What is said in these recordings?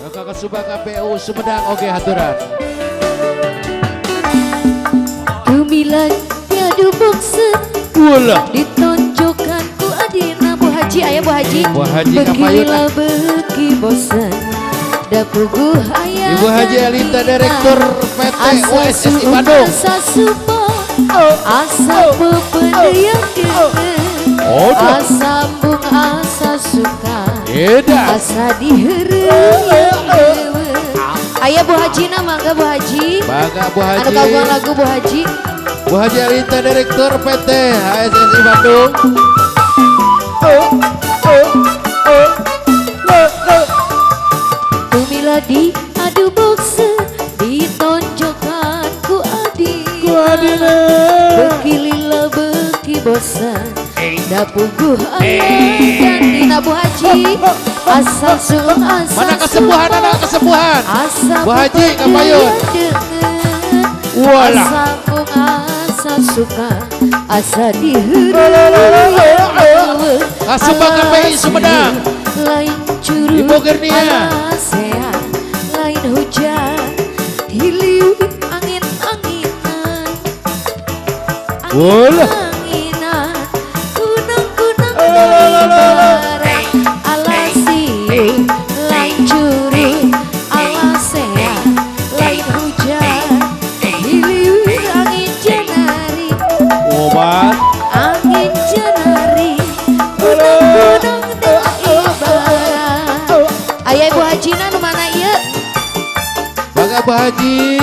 Kakak Subang KPU Sumedang oke haturan. Tumilan tiadu bokse Wala. ditonjokkan ku adina Bu Haji ayah Bu Haji. Bu Haji Beginilah beki bosan dapuguh ayah. Ibu Haji Alita Direktur PT USSI Bandung. Asa supa asa pependian asa sambung asa suka asa dihereuyeun. Ayah Bu Haji na mangga Bu Haji. Bangga Bu Haji. Anu kagungan lagu Bu Haji. Bu Haji Alita Direktur PT HSSI Bandung. Tumiladi adu bokse ditonjokkan ku adina. Beki lila beki bosan dapuguh ayah gantina Bu Haji. Asal sun asal Mana kesembuhan anak kesembuhan. Bu Haji kapayun. Wala. Asa bung asa suka asa dihereuyeun. Subang KPI Sumedang. Lain curug Ibu Gernia. sehat lain hujan hiliu angin-anginan. Wala. Anginan kunang-kunang barang alasi lain curug alasean lain hujan hiliu angin jenari Obat. angin jenari kunang-kunang dai barang. Ayah Ibu Haji na nu mana ieu? Bangga Bu Haji.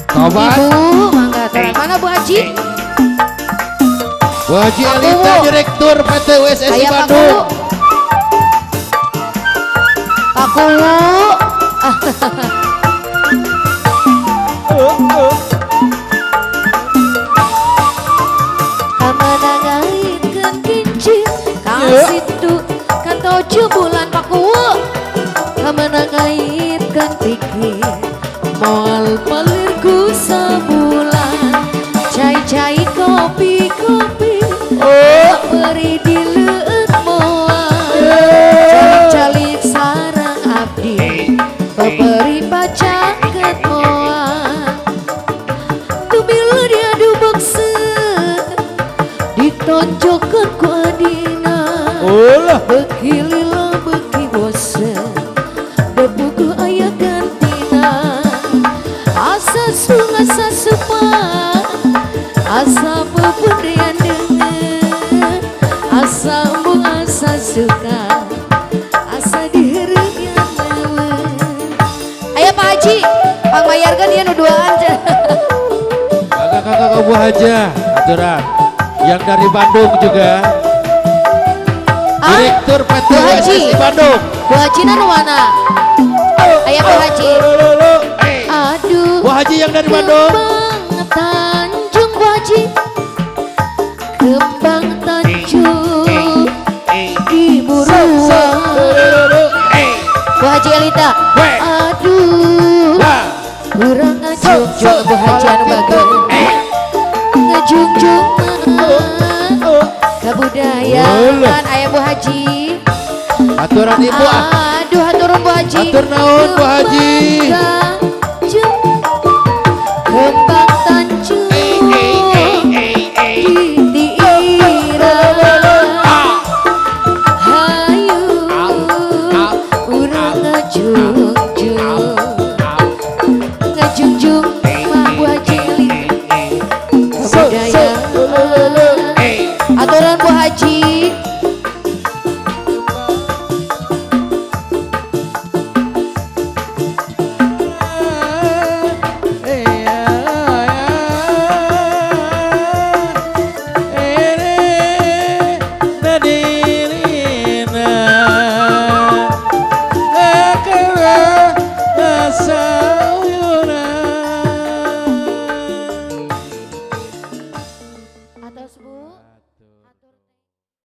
Tobat. Ibu mangga terang mana Bu Haji? Bu Haji Alita Direktur PT USSI Ayah Bandung. Pakuwu. Kamanangaitkeun kincir kasitu kan 7 bulan Pakuwu. Kamanangaitkeun pikir moal pelirku sebulan cai-cai kopi-kopi beri dileueut moal calik-calik sarang abdi baberi pacakeun moal. Tumilu diadu bokse ditonjokkeun ku adina. Beki lila beki bosen dapuguh aya gantina. Asa sung asa supa asa pependian dengan asa embung asa suka asa dihereuyeun leuweung. Aya Pak Haji pangmayarkeun ieu nu duaan. Kakak-kakak Bu Haja aturan. Yang dari Bandung juga. Direktur PT Bu Haji. USSI Bandung. Bu Haji na nu mana? Aya Bu Haji. Aduh. Bu Haji yang dari Bandung. Kembang Tanjung Bu Haji. Kembang Tanjung di Buruan. Bu Haji Alita. Aduh. Kurang ngajungjung Bu Haji anu bagus. Ngajungjung kebudayaan aya Bu Haji. Aturan Ibu ah. Aduh haturun Bu Haji. Atur naon Bu Haji. Kembang Tanjung ditiirang hayu urang ngajungjung ngajungjung mah Bu Haji kebudayaan. Aturan Bu Haji. Tos Bu.